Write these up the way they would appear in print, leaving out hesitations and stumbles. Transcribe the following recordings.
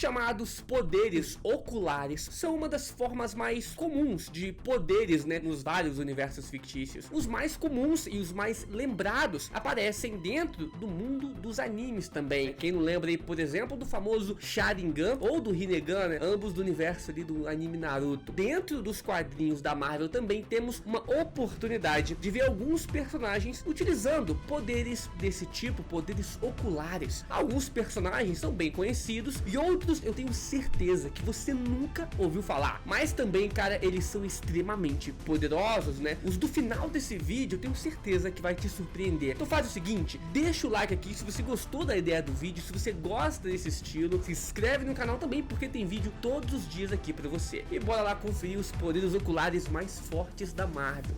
chamados poderes oculares são uma das formas mais comuns de poderes, né, nos vários universos fictícios. Os mais comuns e os mais lembrados aparecem dentro do mundo dos animes também. Quem não lembra aí, por exemplo, do famoso Sharingan ou do Rinnegan, né, ambos do universo ali do anime Naruto. Dentro dos quadrinhos da Marvel também temos uma oportunidade de ver alguns personagens utilizando poderes desse tipo, poderes oculares. Alguns personagens são bem conhecidos e outros eu tenho certeza que você nunca ouviu falar, mas também, cara, eles são extremamente poderosos, né? Os do final desse vídeo eu tenho certeza que vai te surpreender. Então faz o seguinte, deixa o like aqui se você gostou da ideia do vídeo, se você gosta desse estilo, se inscreve no canal também porque tem vídeo todos os dias aqui pra você. E bora lá conferir os poderes oculares mais fortes da Marvel.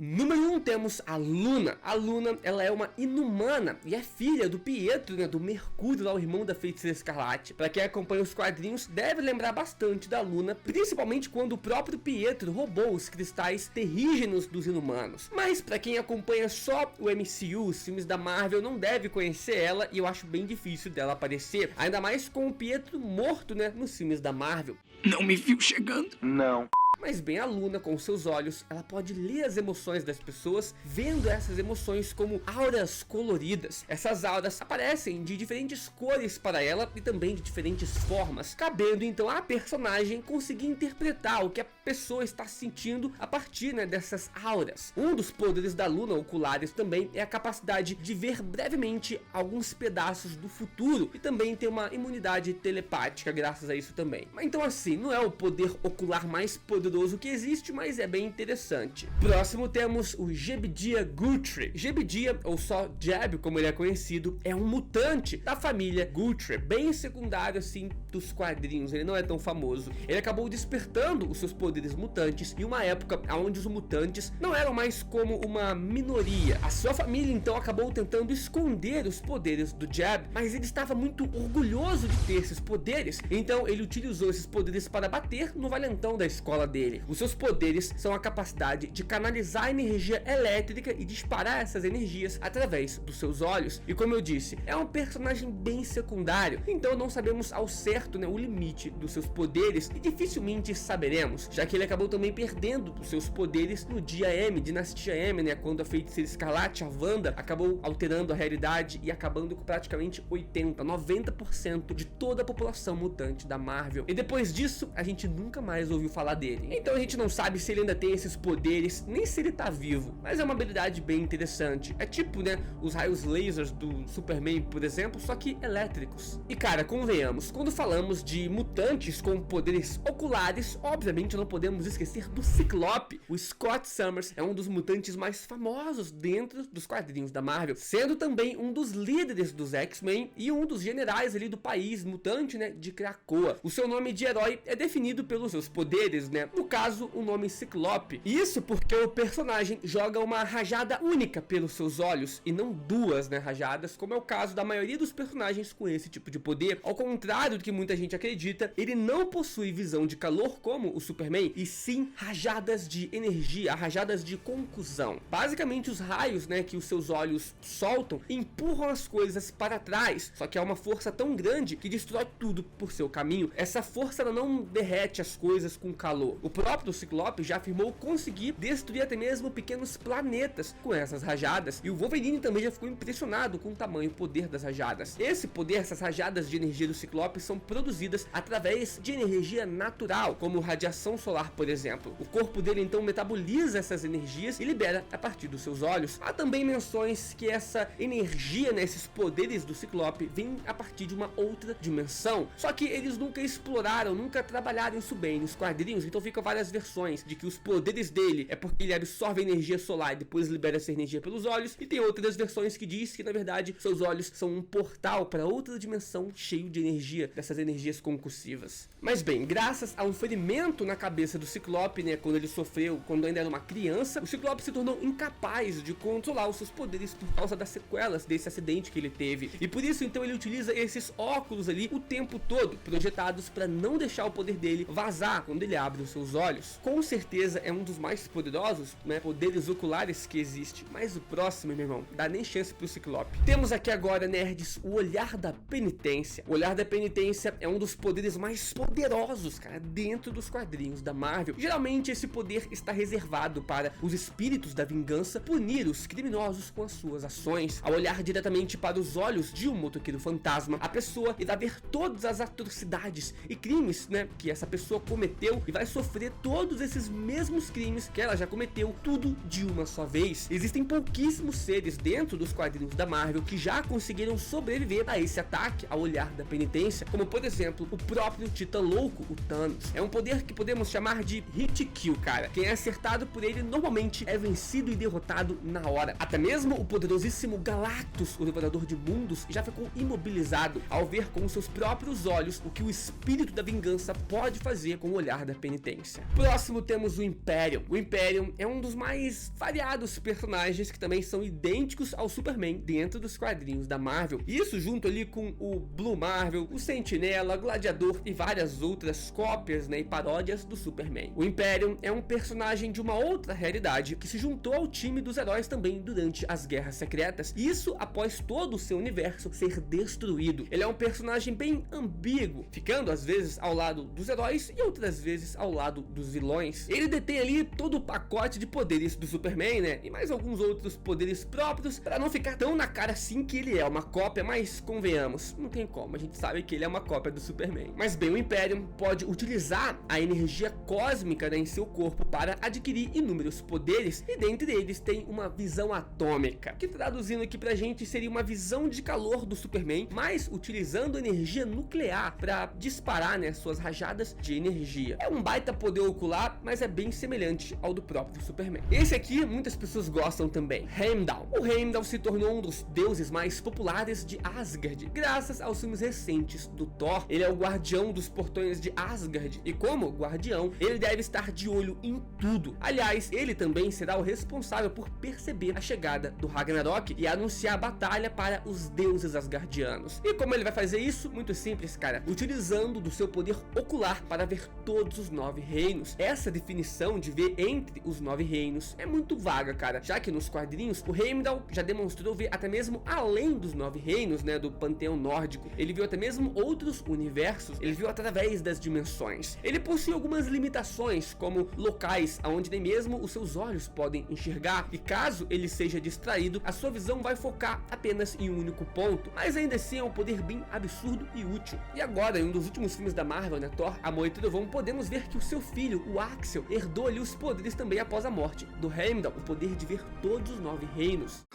Número 1 temos a Luna. A Luna, ela é uma inumana e é filha do Pietro, né, do Mercúrio, lá o irmão da Feiticeira Escarlate. Para quem acompanha os quadrinhos, deve lembrar bastante da Luna, principalmente quando o próprio Pietro roubou os cristais terrígenos dos inumanos. Mas para quem acompanha só o MCU, os filmes da Marvel, não deve conhecer ela e eu acho bem difícil dela aparecer. Ainda mais com o Pietro morto, né, nos filmes da Marvel. Não me viu chegando? Não. Mas bem, a Luna, com seus olhos, ela pode ler as emoções das pessoas, vendo essas emoções como auras coloridas. Essas auras aparecem de diferentes cores para ela e também de diferentes formas, cabendo então à personagem conseguir interpretar o que a pessoa está sentindo a partir, né, dessas auras. Um dos poderes da Luna oculares também é a capacidade de ver brevemente alguns pedaços do futuro e também ter uma imunidade telepática graças a isso também. Mas então assim, não é o poder ocular mais poderoso que existe, mas é bem interessante. Próximo temos o Jebediah Guthrie. Jebediah, ou só Jeb como ele é conhecido, é um mutante da família Guthrie, bem secundário assim dos quadrinhos, ele não é tão famoso. Ele acabou despertando os seus poderes mutantes em uma época onde os mutantes não eram mais como uma minoria. A sua família então acabou tentando esconder os poderes do Jeb, mas ele estava muito orgulhoso de ter esses poderes, então ele utilizou esses poderes para bater no valentão da escola dele. Os seus poderes são a capacidade de canalizar energia elétrica e disparar essas energias através dos seus olhos. E como eu disse, é um personagem bem secundário, então não sabemos ao certo, né, o limite dos seus poderes e dificilmente saberemos, já que ele acabou também perdendo os seus poderes no dia M, Dinastia M, né, quando a Feiticeira Escarlate, a Wanda, acabou alterando a realidade e acabando com praticamente 90% de toda a população mutante da Marvel. E depois disso, a gente nunca mais ouviu falar dele. Então a gente não sabe se ele ainda tem esses poderes, nem se ele tá vivo, mas é uma habilidade bem interessante. É tipo, né, os raios lasers do Superman, por exemplo, só que elétricos. E cara, convenhamos, quando falamos de mutantes com poderes oculares, obviamente não podemos esquecer do Ciclope. O Scott Summers é um dos mutantes mais famosos dentro dos quadrinhos da Marvel, sendo também um dos líderes dos X-Men e um dos generais ali do país mutante, né, de Krakoa. O seu nome de herói é definido pelos seus poderes, né? No caso, o nome Ciclope. Isso porque o personagem joga uma rajada única pelos seus olhos e não duas, né, rajadas, como é o caso da maioria dos personagens com esse tipo de poder. Ao contrário do que muita gente acredita, ele não possui visão de calor como o Superman, e sim rajadas de energia, rajadas de concussão. Basicamente os raios, né, que os seus olhos soltam empurram as coisas para trás, só que é uma força tão grande que destrói tudo por seu caminho. Essa força ela não derrete as coisas com calor. O próprio Ciclope já afirmou conseguir destruir até mesmo pequenos planetas com essas rajadas, e o Wolverine também já ficou impressionado com o tamanho e poder das rajadas. Esse poder, essas rajadas de energia do Ciclope são produzidas através de energia natural, como radiação solar, por exemplo. O corpo dele então metaboliza essas energias e libera a partir dos seus olhos. Há também menções que essa energia, né, esses poderes do Ciclope vêm a partir de uma outra dimensão, só que eles nunca exploraram, nunca trabalharam isso bem nos quadrinhos, então fica várias versões de que os poderes dele é porque ele absorve energia solar e depois libera essa energia pelos olhos, e tem outras versões que diz que na verdade seus olhos são um portal para outra dimensão cheio de energia, dessas energias concussivas. Mas bem, graças a um ferimento na cabeça do Ciclope, né, quando ele sofreu quando ainda era uma criança, o Ciclope se tornou incapaz de controlar os seus poderes por causa das sequelas desse acidente que ele teve. E por isso então ele utiliza esses óculos ali o tempo todo, projetados para não deixar o poder dele vazar quando ele abre os seus olhos. Com certeza é um dos mais poderosos, né, poderes oculares que existe. Mas o próximo, meu irmão, dá nem chance pro Ciclope. Temos aqui agora, nerds, o Olhar da Penitência. O Olhar da Penitência é um dos poderes mais poderosos, cara, dentro dos quadrinhos da Marvel. Geralmente esse poder está reservado para os espíritos da vingança punir os criminosos com as suas ações. Ao olhar diretamente para os olhos de um motoqueiro fantasma, a pessoa irá ver todas as atrocidades e crimes, né, que essa pessoa cometeu e vai sofrer todos esses mesmos crimes que ela já cometeu, tudo de uma só vez. Existem pouquíssimos seres dentro dos quadrinhos da Marvel que já conseguiram sobreviver a esse ataque ao Olhar da Penitência, como por exemplo o próprio Titã Louco, o Thanos. É um poder que podemos chamar de hit kill, cara. Quem é acertado por ele normalmente é vencido e derrotado na hora. Até mesmo o poderosíssimo Galactus, o Devorador de Mundos, já ficou imobilizado ao ver com seus próprios olhos o que o espírito da vingança pode fazer com o Olhar da Penitência. Próximo temos o Imperium. O Imperium é um dos mais variados personagens que também são idênticos ao Superman dentro dos quadrinhos da Marvel. Isso junto ali com o Blue Marvel, o Sentinela, Gladiador e várias outras cópias, né, e paródias do Superman. O Imperium é um personagem de uma outra realidade que se juntou ao time dos heróis também durante as Guerras Secretas, isso após todo o seu universo ser destruído. Ele é um personagem bem ambíguo, ficando às vezes ao lado dos heróis e outras vezes ao lado dos vilões. Ele detém ali todo o pacote de poderes do Superman, né, e mais alguns outros poderes próprios, para não ficar tão na cara assim que ele é uma cópia, mas convenhamos, não tem como, a gente sabe que ele é uma cópia do Superman. Mas bem, o Imperium pode utilizar a energia cósmica, né, em seu corpo para adquirir inúmeros poderes, e dentre eles tem uma visão atômica, que traduzindo aqui pra gente seria uma visão de calor do Superman, mas utilizando energia nuclear para disparar, né, suas rajadas de energia. É um baita poder ocular, mas é bem semelhante ao do próprio Superman. Esse aqui muitas pessoas gostam também, Heimdall. O Heimdall se tornou um dos deuses mais populares de Asgard, graças aos filmes recentes do Thor. Ele é o guardião dos portões de Asgard, e como guardião, ele deve estar de olho em tudo. Aliás, ele também será o responsável por perceber a chegada do Ragnarok e anunciar a batalha para os deuses asgardianos. E como ele vai fazer isso? Muito simples, cara, utilizando do seu poder ocular para ver todos os 9 reinos. Essa definição de ver entre os 9 reinos é muito vaga, cara, já que nos quadrinhos o Heimdall já demonstrou ver até mesmo além dos 9 reinos, né, do panteão nórdico. Ele viu até mesmo outros universos, ele viu através das dimensões. Ele possui algumas limitações, como locais aonde nem mesmo os seus olhos podem enxergar, e caso ele seja distraído, a sua visão vai focar apenas em um único ponto, mas ainda assim é um poder bem absurdo e útil. E agora, em um dos últimos filmes da Marvel, né, Thor, Amor e Trovão, podemos ver que o seu filho, o Axel, herdou ali os poderes também após a morte do Heimdall, o poder de ver todos os 9 reinos.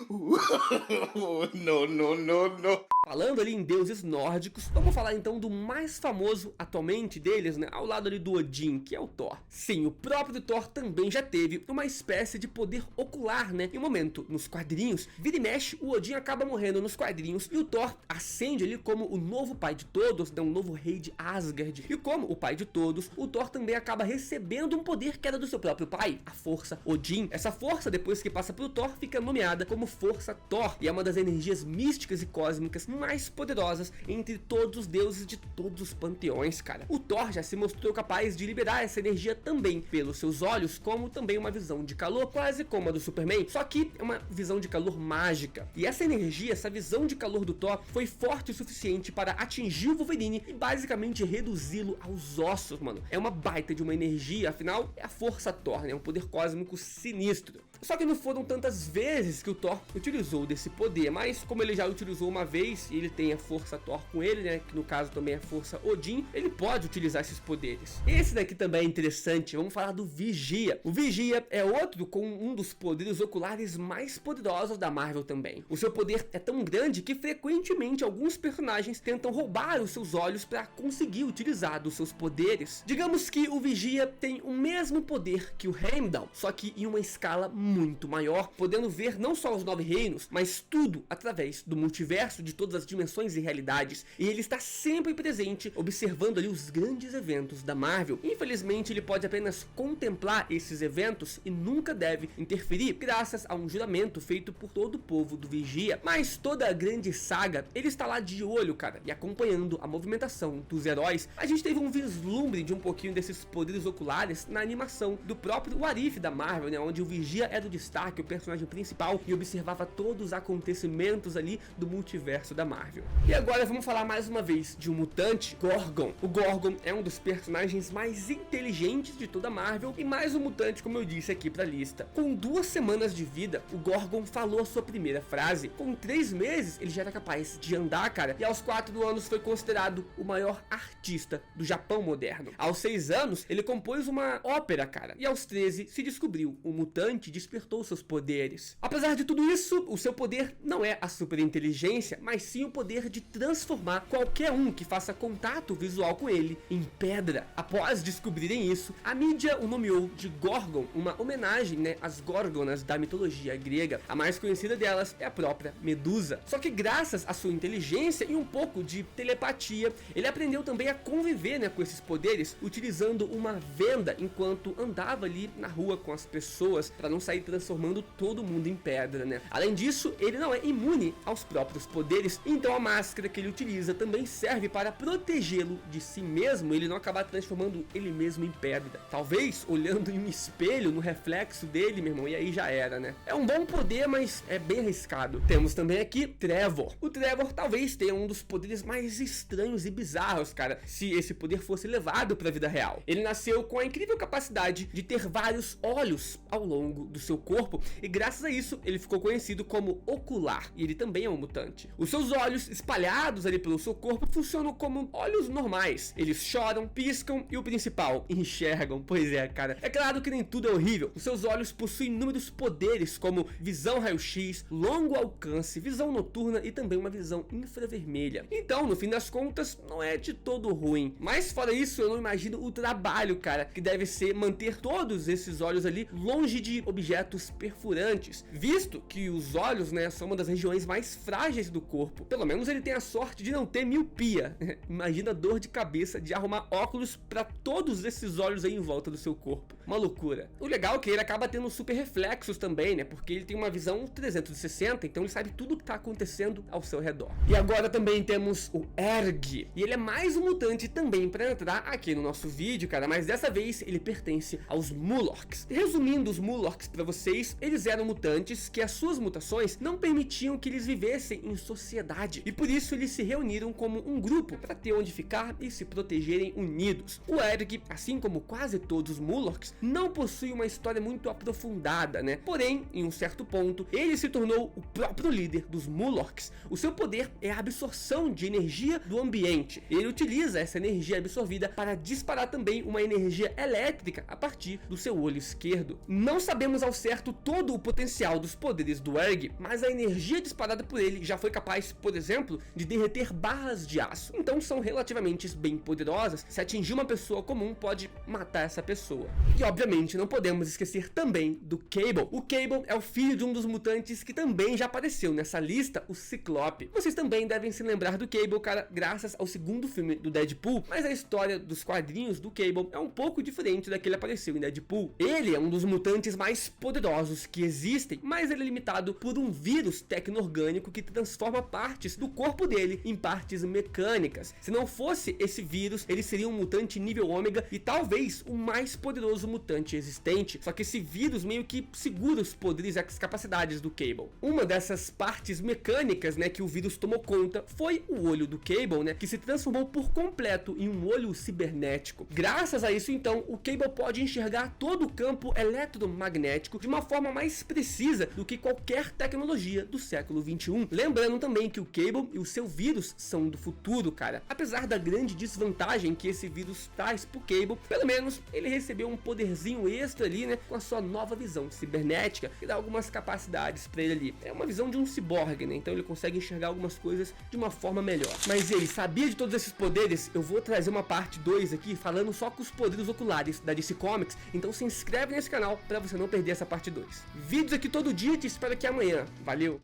Não. Falando ali em deuses nórdicos, vamos falar então do mais famoso atualmente deles, né, ao lado ali do Odin, que é o Thor. Sim, o próprio Thor também já teve uma espécie de poder ocular, né? Em um momento, nos quadrinhos, vira e mexe, o Odin acaba morrendo nos quadrinhos e o Thor ascende ali como o novo pai de todos, né, um novo rei de Asgard. E como o pai de todos, o Thor também acaba recebendo um poder que era do seu próprio pai, a Força Odin. Essa força, depois que passa pro Thor, fica nomeada como Força Thor, e é uma das energias místicas e cósmicas mais poderosas entre todos os deuses de todos os panteões, cara. O Thor já se mostrou capaz de liberar essa energia também pelos seus olhos, como também uma visão de calor, quase como a do Superman, só que é uma visão de calor mágica. E essa energia, essa visão de calor do Thor foi forte o suficiente para atingir o Wolverine e basicamente reduzi-lo aos ossos, mano. É uma baita de uma energia, afinal é a Força Thor, né? Um poder cósmico sinistro. Só que não foram tantas vezes que o Thor utilizou desse poder, mas como ele já utilizou uma vez e ele tem a Força Thor com ele, né, que no caso também é a Força Odin, ele pode utilizar esses poderes. Esse daqui também é interessante, vamos falar do Vigia. O Vigia é outro com um dos poderes oculares mais poderosos da Marvel também. O seu poder é tão grande que frequentemente alguns personagens tentam roubar os seus olhos para conseguir utilizar dos seus poderes. Digamos que o Vigia tem o mesmo poder que o Heimdall, só que em uma escala muito maior, podendo ver não só os 9 reinos, mas tudo através do multiverso de todas as dimensões e realidades. E ele está sempre presente, observando ali os grandes eventos da Marvel. Infelizmente, ele pode apenas contemplar esses eventos e nunca deve interferir, graças a um juramento feito por todo o povo do Vigia. Mas toda a grande saga, ele está lá de olho, cara, e acompanhando a movimentação dos heróis. A gente teve um vislumbre de um pouquinho desses poderes oculares na animação do próprio What If da Marvel, né, onde o Vigia era o destaque, o personagem principal, e observava todos os acontecimentos ali do multiverso da Marvel. E agora vamos falar mais uma vez de um mutante, Gorgon. O Gorgon é um dos personagens mais inteligentes de toda a Marvel e mais um mutante, como eu disse aqui pra lista. Com 2 semanas de vida, o Gorgon falou a sua primeira frase. Com 3 meses, ele já era capaz de andar, cara, e aos 4 anos foi considerado o maior artista do Japão moderno. Aos 6 anos, ele compôs uma ópera, cara, e aos 13 se descobriu um mutante e despertou seus poderes. Apesar de tudo isso, o seu poder não é a superinteligência, mas sim o poder de transformar qualquer um que faça contato visual com ele em pedra. Após descobrirem isso, a mídia o nomeou de Gorgon, uma homenagem, né, às górgonas da mitologia grega. A mais conhecida delas é a própria Medusa. Só que graças à sua inteligência e um pouco de telepatia, ele aprendeu também a conviver, né, com esses poderes, utilizando uma venda enquanto andava ali na rua com as pessoas, para não sair transformando todo mundo em pedra, né? Além disso, ele não é imune aos próprios poderes, então a máscara que ele utiliza também serve para protegê-lo de si mesmo, ele não acabar transformando ele mesmo em pedra. Talvez olhando em um espelho no reflexo dele, meu irmão, e aí já era, né? É um bom poder, mas é bem arriscado. Temos também aqui Trevor. O Trevor talvez tenha um dos poderes mais estranhos e bizarros, cara, se esse poder fosse levado para a vida real. Ele nasceu com a incrível capacidade de ter vários olhos ao longo do seu corpo e graças a isso ele ficou conhecido como ocular, e ele também é um mutante. Os seus olhos espalhados ali pelo seu corpo funcionam como olhos normais. Eles choram, piscam e o principal, enxergam. Pois é, cara. É claro que nem tudo é horrível. Os seus olhos possuem inúmeros poderes como visão raio-x, longo alcance, visão noturna e também uma visão infravermelha. Então, no fim das contas, não é de todo ruim. Mas fora isso, eu não imagino o trabalho, cara, que deve ser manter todos esses olhos ali longe de objetos perfurantes, visto que os olhos, né, são uma das regiões mais frágeis do corpo. Pelo menos ele tem a sorte de não ter miopia. Imagina a dor de cabeça de arrumar óculos para todos esses olhos aí em volta do seu corpo. Uma loucura. O legal é que ele acaba tendo super reflexos também, né, porque ele tem uma visão 360, então ele sabe tudo o que tá acontecendo ao seu redor. E agora também temos o Erg, e ele é mais um mutante também para entrar aqui no nosso vídeo, cara, mas dessa vez ele pertence aos Mulorks. Resumindo os Mulorks para vocês, eles eram mutantes que as suas mutações não permitiam que eles vivessem em sociedade, e por isso eles se reuniram como um grupo para ter onde ficar e se protegerem unidos. O Erg, assim como quase todos os Mulorks, não possui uma história muito aprofundada, né? Porém, em um certo ponto, ele se tornou o próprio líder dos Mulorks. O seu poder é a absorção de energia do ambiente. Ele utiliza essa energia absorvida para disparar também uma energia elétrica a partir do seu olho esquerdo. Não sabemos ao certo todo o potencial dos poderes do Erg, mas a energia disparada por ele já foi capaz, por exemplo, de derreter barras de aço. Então são relativamente bem poderosas. Se atingir uma pessoa comum, pode matar essa pessoa. E obviamente não podemos esquecer também do Cable. O Cable é o filho de um dos mutantes que também já apareceu nessa lista, o Ciclope. Vocês também devem se lembrar do Cable, cara, graças ao segundo filme do Deadpool, mas a história dos quadrinhos do Cable é um pouco diferente da que ele apareceu em Deadpool. Ele é um dos mutantes mais poderosos que existem, mas ele é limitado por um vírus tecno-orgânico que transforma partes do corpo dele em partes mecânicas. Se não fosse esse vírus, ele seria um mutante nível ômega e talvez o mais poderoso mutante existente, só que esse vírus meio que segura os poderes e as capacidades do Cable. Uma dessas partes mecânicas, né, que o vírus tomou conta foi o olho do Cable, né, que se transformou por completo em um olho cibernético. Graças a isso, então, o Cable pode enxergar todo o campo eletromagnético de uma forma mais precisa do que qualquer tecnologia do século 21. Lembrando também que o Cable e o seu vírus são do futuro, cara. Apesar da grande desvantagem que esse vírus traz pro Cable, pelo menos ele recebeu um poderzinho extra ali, né, com a sua nova visão cibernética, que dá algumas capacidades pra ele ali. É uma visão de um ciborgue, né, então ele consegue enxergar algumas coisas de uma forma melhor. Mas ele sabia de todos esses poderes? Eu vou trazer uma parte 2 aqui, falando só com os poderes oculares da DC Comics, então se inscreve nesse canal pra você não perder essa parte 2. Vídeos aqui todo dia, te espero aqui amanhã. Valeu!